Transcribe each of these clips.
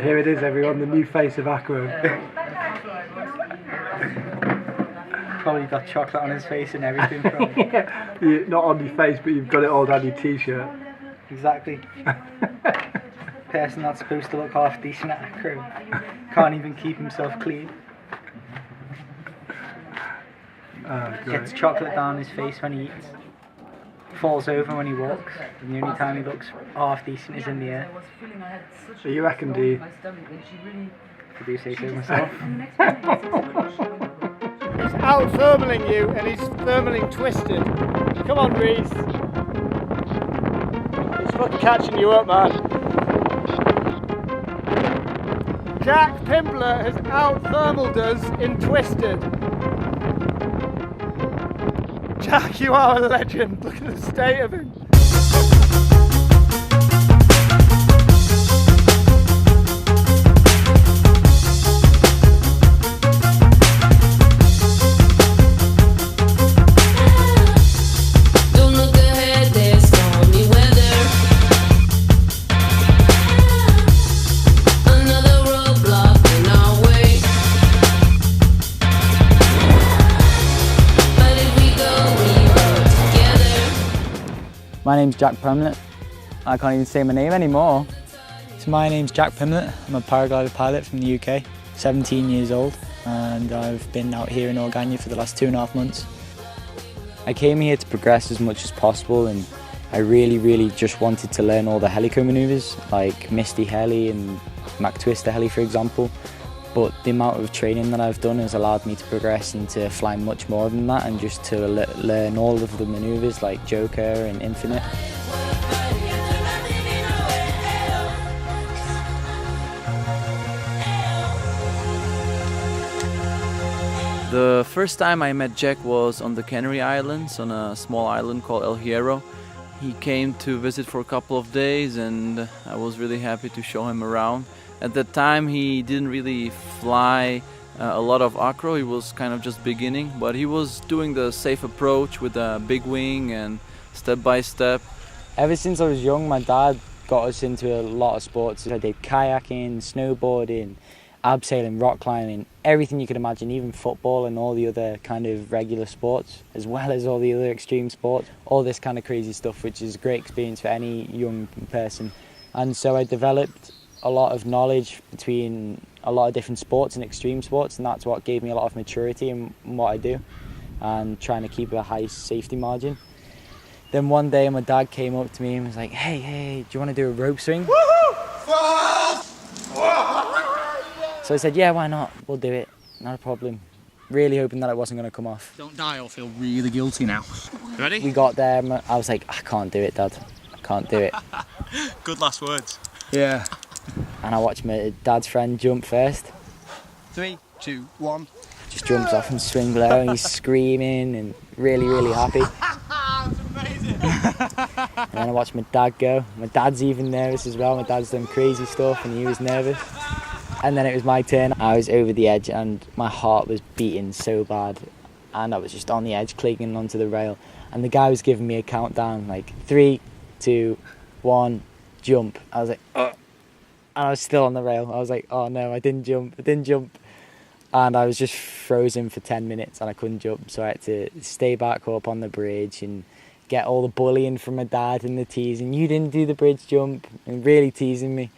Here it is, everyone, the new face of Acro. Probably got chocolate on his face and everything from it. Yeah, not on your face, but you've got it all down your t-shirt. Exactly. Person that's supposed to look half decent at Acro can't even keep himself clean. Gets chocolate down his face when he eats. Falls over when he walks, and the only time he looks half decent is in the air. So you reckon, do you? I do say so myself. He's out thermaling you, and he's thermaling twisted. Come on, Reese. He's fucking catching you up, man. Jack Pimblett has out thermaled us in twisted. Jack, you are a legend. Look at the state of him. My name's Jack Pimblett. I can't even say my name anymore. So my name's Jack Pimblett. I'm a paraglider pilot from the UK, 17 years old, and I've been out here in Organyà for the last 2.5 months. I came here to progress as much as possible, and I really just wanted to learn all the helico manoeuvres, like Misty Heli and Mac Twister Heli, for example. But the amount of training that I've done has allowed me to progress into flying much more than that, and just to learn all of the manoeuvres like Joker and Infinite. The first time I met Jack was on the Canary Islands, on a small island called El Hierro. He came to visit for a couple of days, and I was really happy to show him around. At that time he didn't really fly a lot of acro, he was kind of just beginning, but he was doing the safe approach with a big wing and step by step. Ever since I was young, my dad got us into a lot of sports. I did kayaking, snowboarding, abseiling, rock climbing, everything you could imagine, even football and all the other kind of regular sports, as well as all the other extreme sports. All this kind of crazy stuff, which is a great experience for any young person. And so I developed a lot of knowledge between a lot of different sports and extreme sports, and that's what gave me a lot of maturity in what I do and trying to keep a high safety margin. Then one day my dad came up to me and was like, hey, do you want to do a rope swing? So I said, yeah, why not? We'll do it, not a problem. Really hoping that it wasn't going to come off. Don't die or feel really guilty now. You ready? We got there, I was like, I can't do it, Dad. I can't do it. Good last words. Yeah. And I watched my dad's friend jump first. 3, 2, 1. Just jumps off and swings below, and he's screaming and really happy. That's amazing. And then I watched my dad go. My dad's even nervous as well. My dad's done crazy stuff and he was nervous. And then it was my turn. I was over the edge and my heart was beating so bad. And I was just on the edge, clinging onto the rail. And the guy was giving me a countdown, like 3, 2, 1, jump. I was like, oh. And I was still on the rail. I was like, oh no, I didn't jump. And I was just frozen for 10 minutes and I couldn't jump. So I had to stay back up on the bridge and get all the bullying from my dad and the teasing. You didn't do the bridge jump, and really teasing me.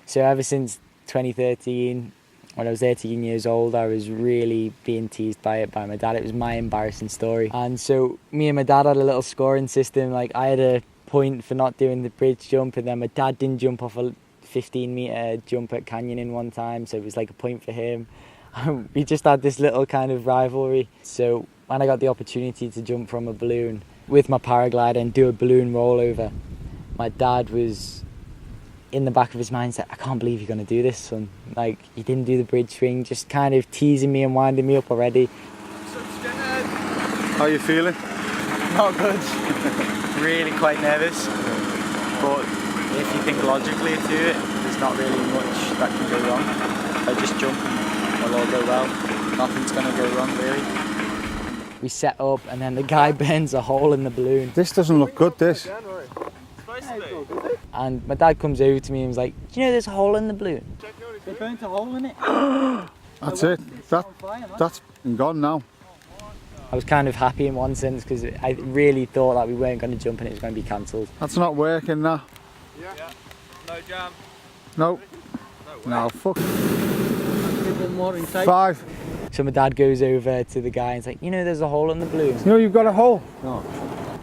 So ever since 2013, when I was 13 years old, I was really being teased by my dad. It was my embarrassing story. And so me and my dad had a little scoring system. Like I had a point for not doing the bridge jump, and then my dad didn't jump off a 15-meter jump at canyoning one time, so it was like a point for him. We just had this little kind of rivalry. So when I got the opportunity to jump from a balloon with my paraglider and do a balloon rollover, my dad was in the back of his mind said, I can't believe you're going to do this, son. Like, you didn't do the bridge swing, just kind of teasing me and winding me up already. How are you feeling? Not good. Really quite nervous. But if you think logically to it, there's not really much that can go wrong. If I just jump, it'll all go well. Nothing's going to go wrong, really. We set up and then the guy burns a hole in the balloon. This doesn't look good, this. And my dad comes over to me and was like, do you know there's a hole in the balloon? They burnt a hole in it. That's it. That's gone now. I was kind of happy in one sense because I really thought that we weren't going to jump and it was going to be cancelled. That's not working now. Yeah. No jam. No. No, fuck. One more inside. 5. So my dad goes over to the guy and he's like, you know there's a hole in the balloon? You know you've got a hole? No.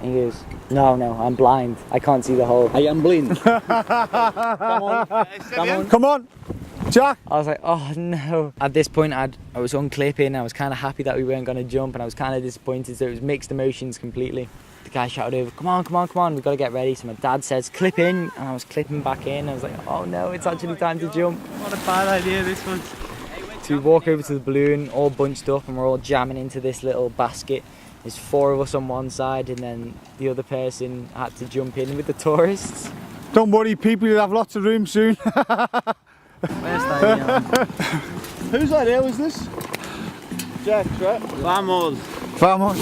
And he goes, no, I'm blind. I can't see the hole. I am blind. Come on. Come on. Come on, Jack. I was like, oh no. At this point I was unclipping. I was kind of happy that we weren't going to jump and I was kind of disappointed, so it was mixed emotions completely. The guy shouted over, come on, we've got to get ready. So my dad says, clip in, and I was clipping back in. I was like, oh no, it's actually time to jump. What a bad idea this was. So we walk over to the balloon, all bunched up, and we're all jamming into this little basket. There's 4 of us on one side, and then the other person had to jump in with the tourists. Don't worry, people, you'll have lots of room soon. Whose idea was this? Jack's, right? Vamos. Vamos.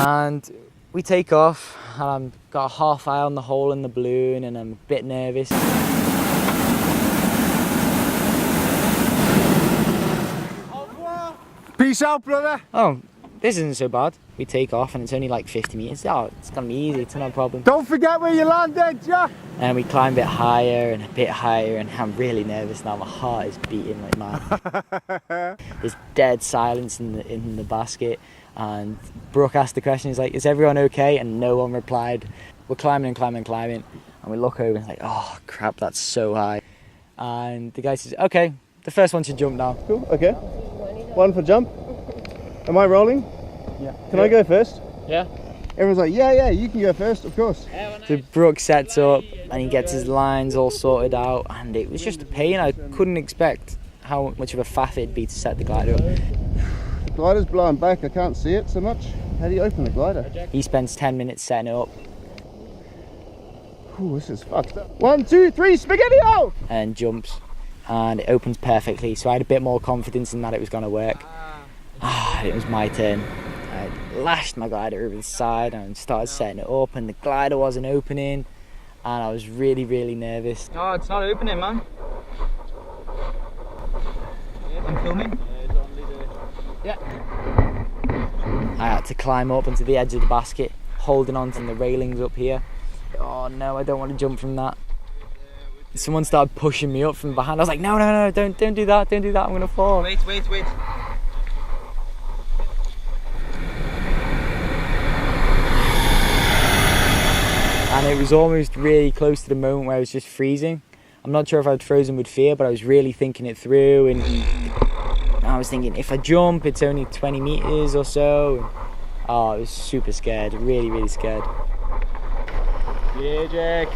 And we take off, and I've got a half eye on the hole in the balloon, and I'm a bit nervous. Peace out, brother. Oh, this isn't so bad. We take off and it's only like 50 metres. Oh, it's gonna be easy, it's not a problem. Don't forget where you landed, Jack. And we climb a bit higher, and I'm really nervous now. My heart is beating like mad. There's dead silence in the basket, and Brooke asked the question, he's like, is everyone okay? And no one replied. We're climbing, and we look over and it's like, oh crap, that's so high. And the guy says, okay, the first one should jump now. Cool, okay. One for jump. Am I rolling? Yeah. Can I go first? Yeah. Everyone's like, yeah, you can go first, of course. So Brooke sets up and he gets his lines all sorted out, and it was just a pain. I couldn't expect how much of a faff it'd be to set the glider up. The glider's blowing back, I can't see it so much. How do you open the glider? He spends 10 minutes setting it up Ooh, this is fucked. 1, 2, 3, spaghetti-o! and jumps, and it opens perfectly. So I had a bit more confidence in that it was going to work. It was my turn. I lashed my glider over the side and started setting it up, and the glider wasn't opening, and I was really, really nervous. Oh, it's not opening, man. I'm filming. I had to climb up onto the edge of the basket, holding on to the railings up here. Oh no, I don't want to jump from that. Someone started pushing me up from behind. I was like, no, don't do that, I'm gonna fall. Wait. And it was almost really close to the moment where I was just freezing. I'm not sure if I'd frozen with fear, but I was really thinking it through, and I was thinking, if I jump, it's only 20 meters or so. Oh, I was super scared, really, really scared. Yeah, Jack.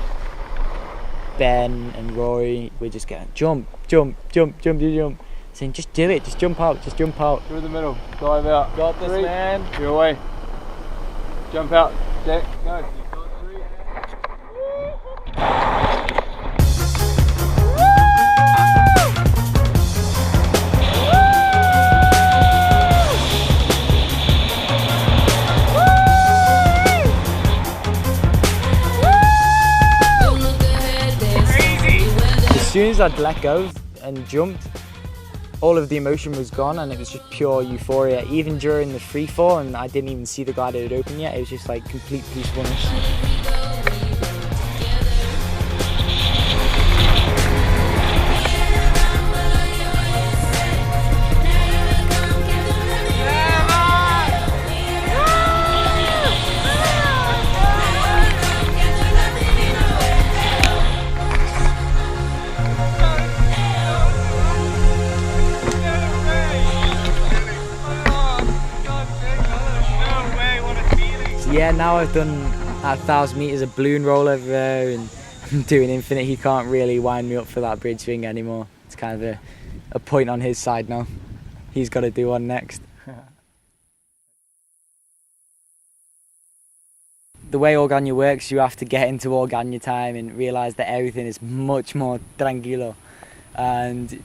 Ben and Rory were just going, jump. Saying, just do it, just jump out. Through the middle, dive out. Got this, man. You're away. Jump out, Jack, go. As soon as I'd let go and jumped, all of the emotion was gone, and it was just pure euphoria. Even during the free fall, and I didn't even see the glider had opened yet, it was just like complete peacefulness. Yeah, now I've done 1,000 meters of balloon roll over there, and I'm doing infinite. He can't really wind me up for that bridge swing anymore. It's kind of a point on his side now. He's got to do one next. The way Organyà works, you have to get into Organyà time and realise that everything is much more tranquilo. And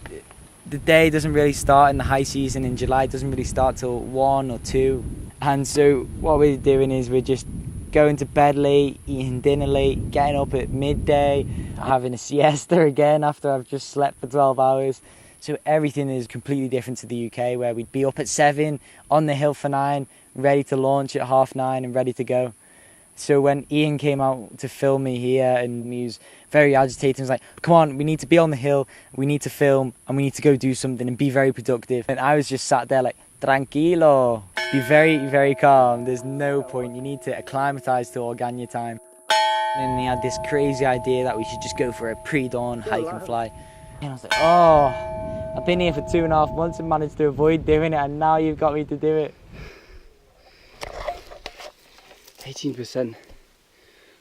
the day doesn't really start in the high season in July. It doesn't really start till 1 or 2. And so what we're doing is we're just going to bed late, eating dinner late, getting up at midday, having a siesta again after I've just slept for 12 hours. So everything is completely different to the UK, where we'd be up at 7, on the hill for 9, ready to launch at 9:30 and ready to go. So when Ian came out to film me here, and he was very agitated, he was like, come on, we need to be on the hill, we need to film, and we need to go do something and be very productive. And I was just sat there like, tranquilo, be very, very calm, there's no point, you need to acclimatise to Organyà time. And he had this crazy idea that we should just go for a pre-dawn hike and fly. And I was like, oh, I've been here for 2.5 months and managed to avoid doing it, and now you've got me to do it. 18%.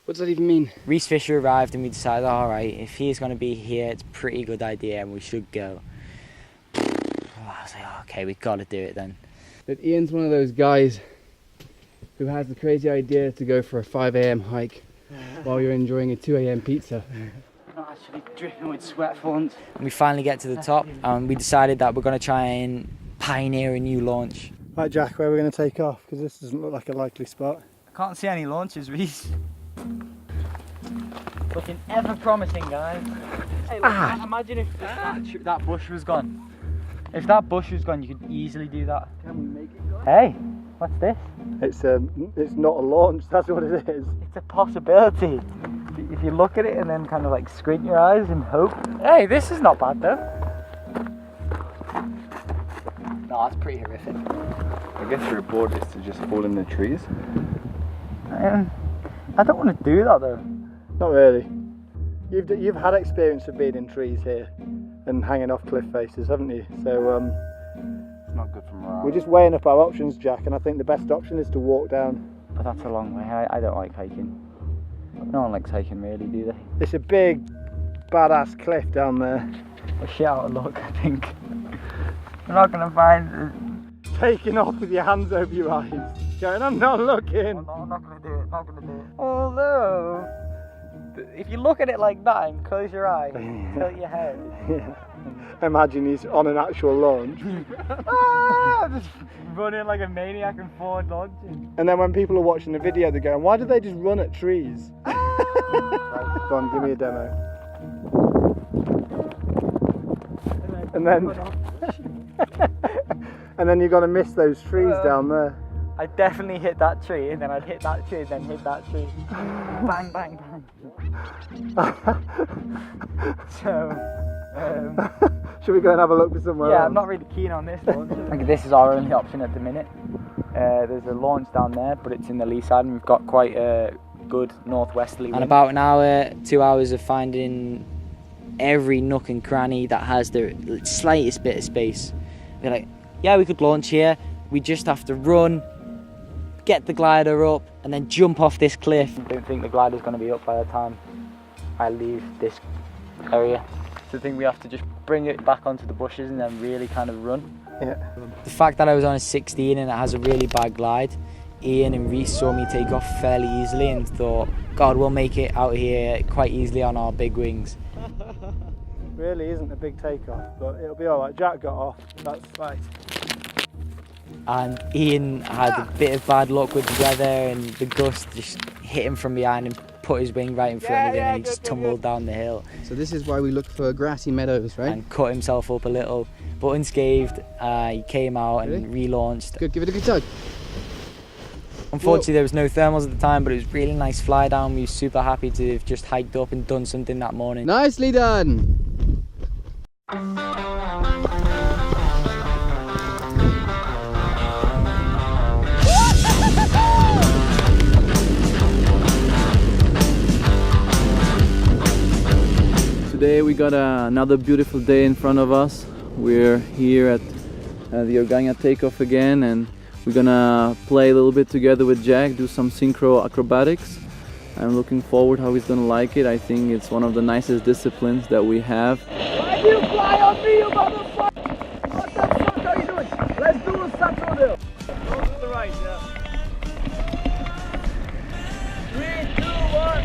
What does that even mean? Reese Fisher arrived and we decided, all right, if he's going to be here, it's a pretty good idea and we should go. I was like, okay, we've got to do it then. But Ian's one of those guys who has the crazy idea to go for a 5 AM hike while you're enjoying a 2 AM pizza. Not actually dripping with sweat for once. And we finally get to the top and we decided that we're going to try and pioneer a new launch. Right, Jack, where are we going to take off? Because this doesn't look like a likely spot. I can't see any launches, Reese. Looking ever promising, guys. Hey, look, imagine if that bush was gone. If that bush was gone, you could easily do that. Can we make it go? Hey, what's this? It's not a launch, that's what it is. It's a possibility. If you look at it and then kind of like squint your eyes and hope. Hey, this is not bad though. No, that's pretty horrific. I guess your reward is to just fall in the trees. I don't want to do that though. Not really. You've had experience of being in trees here and hanging off cliff faces, haven't you? So It's not good for morale. we're just weighing up our options, Jack, and I think the best option is to walk down. But that's a long way. I don't like hiking. No one likes hiking really, do they? It's a big, badass cliff down there. A shit out of luck, I think. We're not going to find it. Taking off with your hands over your eyes. Going, I'm not looking. No, I'm not going to do it, not going to do it. Although, if you look at it like that and close your eyes, tilt your head. Yeah. Imagine he's on an actual launch. Just running like a maniac and forward launching. And then when people are watching the video, they're going, why do they just run at trees? Right, go on, give me a demo. And then you've got to miss those trees down there. I'd definitely hit that tree, and then I'd hit that tree, and then hit that tree. Bang, bang, bang. So, should we go and have a look for somewhere else? I'm not really keen on this launch. I think this is our only option at the minute. There's a launch down there, but it's in the lee side, and we've got quite a good northwesterly wind. And about an hour, 2 hours of finding every nook and cranny that has the slightest bit of space. We're like, yeah, we could launch here. We just have to run, get the glider up, and then jump off this cliff. I don't think the glider's going to be up by the time I leave this area. So I think we have to just bring it back onto the bushes and then really kind of run. Yeah. The fact that I was on a 16 and it has a really bad glide, Ian and Reese saw me take off fairly easily and thought, God, we'll make it out here quite easily on our big wings. Really isn't a big takeoff, but it'll be alright. Jack got off, that's right. And Ian had a bit of bad luck with the weather and the gust just hit him from behind and put his wing right in front of him and he just tumbled down the hill. So this is why we look for grassy meadows, right? And cut himself up a little, but unscathed. He came out and relaunched. Good, give it a good tug. Unfortunately, there was no thermals at the time, but it was really nice fly down. We were super happy to have just hiked up and done something that morning. Nicely done! Today we got another beautiful day in front of us. We're here at the Organyà takeoff again, and we're gonna play a little bit together with Jack, do some synchro acrobatics. I'm looking forward how he's gonna like it. I think it's one of the nicest disciplines that we have. Why do you fly on me, you motherfucker? What the fuck are you doing? Let's do a satchel drill. Go to the right, yeah. 3, 2, 1.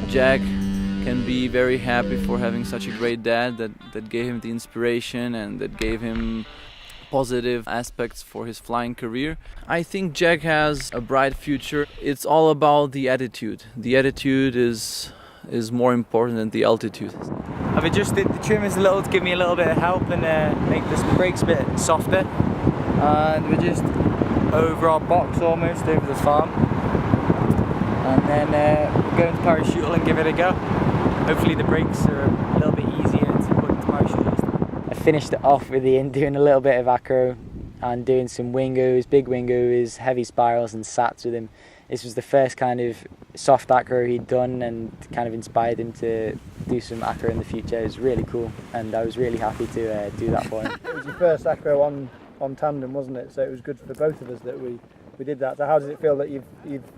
Jack can be very happy for having such a great dad that gave him the inspiration and that gave him positive aspects for his flying career. I think Jack has a bright future. It's all about the attitude. The attitude is more important than the altitude. I've adjusted the trimmers a little to give me a little bit of help and make the brakes a bit softer. And we're just over our box almost, over the farm. And then we're going to parachute and give it a go. Hopefully the brakes are a little bit easier to put into parachute. I finished it off with doing a little bit of acro and doing some wingos, big wingos, heavy spirals and sats with him. This was the first kind of soft acro he'd done and kind of inspired him to do some acro in the future. It was really cool and I was really happy to do that for him. It was your first acro on tandem, wasn't it? So it was good for both of us that we did that. So how does it feel that you've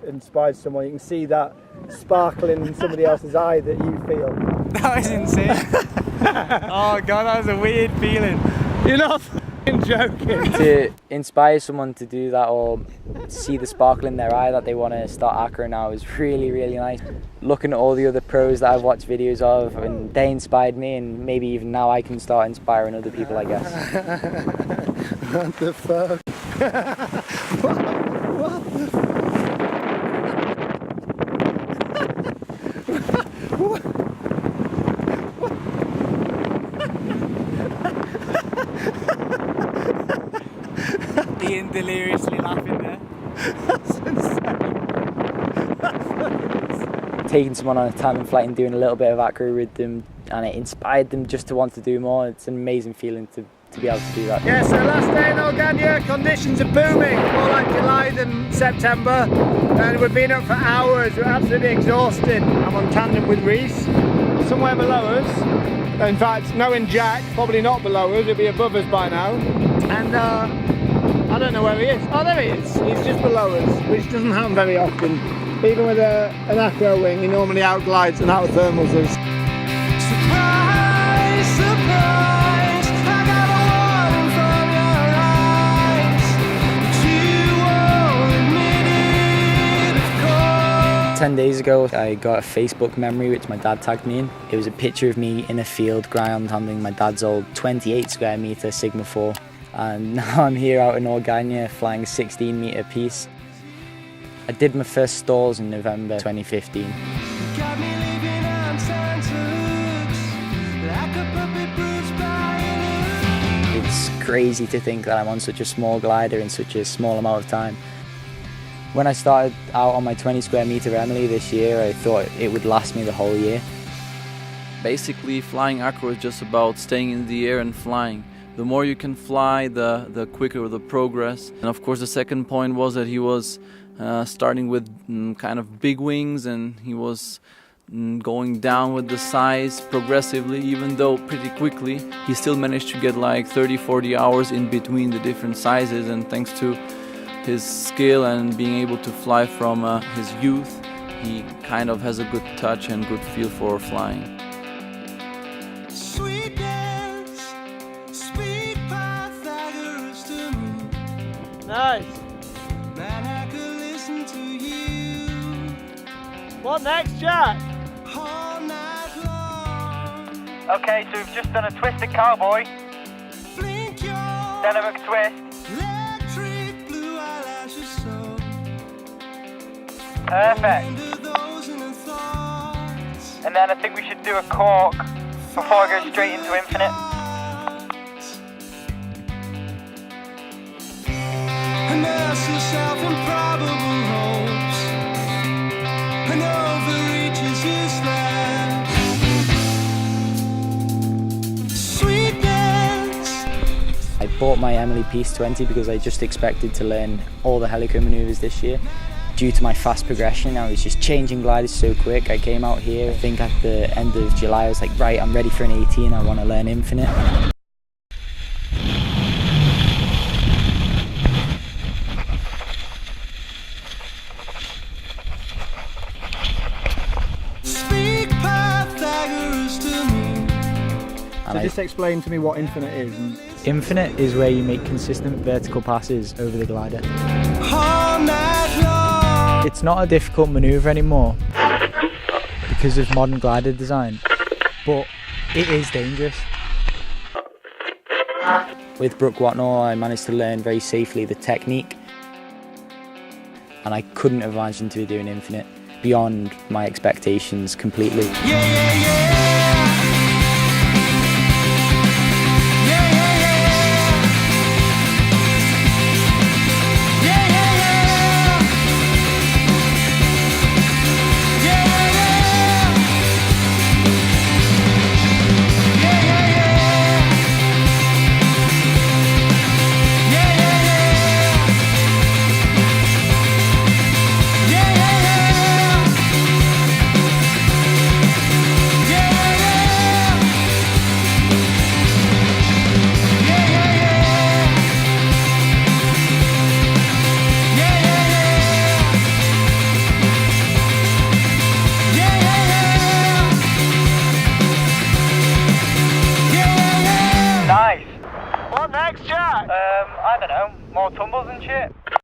inspired someone? You can see that sparkle in somebody else's eye that you feel. That was insane. Oh god, that was a weird feeling. You're not f***ing joking. To inspire someone to do that or see the sparkle in their eye that they want to start acro now is really, really nice. Looking at all the other pros that I've watched videos of and they inspired me and maybe even now I can start inspiring other people, I guess. What the fuck? What the fuck? Ian deliriously laughing there. That's insane. Taking someone on a tandem flight and doing a little bit of acro with them and it inspired them just to want to do more. It's an amazing feeling to be able to do that. Yeah, so last day in Organyà, conditions are booming, more like July than September, and we've been up for hours, we're absolutely exhausted. I'm on tandem with Reese, somewhere below us, in fact, knowing Jack, probably not below us, he'll be above us by now, and I don't know where he is. Oh, there he is, he's just below us, which doesn't happen very often. Even with an acro wing, he normally outglides and outthermals us. Surprise, surprise, I got a warning from your eyes, but you won't admit it, of course. 10 days ago I got a Facebook memory which my dad tagged me in. It was a picture of me in a field ground handling my dad's old 28 square metre Sigma 4 and now I'm here out in Organyà flying a 16 metre piece. I did my first stalls in November 2015. You got me living on Santa's hooks, like a puppet bruised by an hook. It's crazy to think that I'm on such a small glider in such a small amount of time. When I started out on my 20 square metre Emily this year, I thought it would last me the whole year. Basically, flying acro is just about staying in the air and flying. The more you can fly, the quicker the progress. And of course the second point was that he was starting with kind of big wings and he was going down with the size progressively, even though pretty quickly he still managed to get like 30-40 hours in between the different sizes, and thanks to his skill and being able to fly from his youth, he kind of has a good touch and good feel for flying. Sweet dance, speak Pythagoras to me. Nice. Man, I could listen to you What next, Jack? all night long. Okay, so we've just done a twisted cowboy, Blink your then a McTwist. electric blue eyelashes so Perfect. into those inner thoughts. And then I think we should do a cork before I go straight into infinite. Immerse yourself in probable hopes and overreaches useless. Sweetness. I bought my Emily Piece 20 because I just expected to learn all the helico manoeuvres this year. Due to my fast progression, I was just changing gliders so quick. I came out here, I think at the end of July, I was like, right, I'm ready for an 18, I want to learn infinite. Speak Pythagoras to me. So just explain to me what infinite is. Infinite is where you make consistent vertical passes over the glider. All night long. It's not a difficult manoeuvre anymore. because of modern glider design, but it is dangerous. With Brooke Watnall, I managed to learn very safely the technique, and I couldn't have imagined to be doing infinite, beyond my expectations completely. What next, Jack? I don't know, more tumble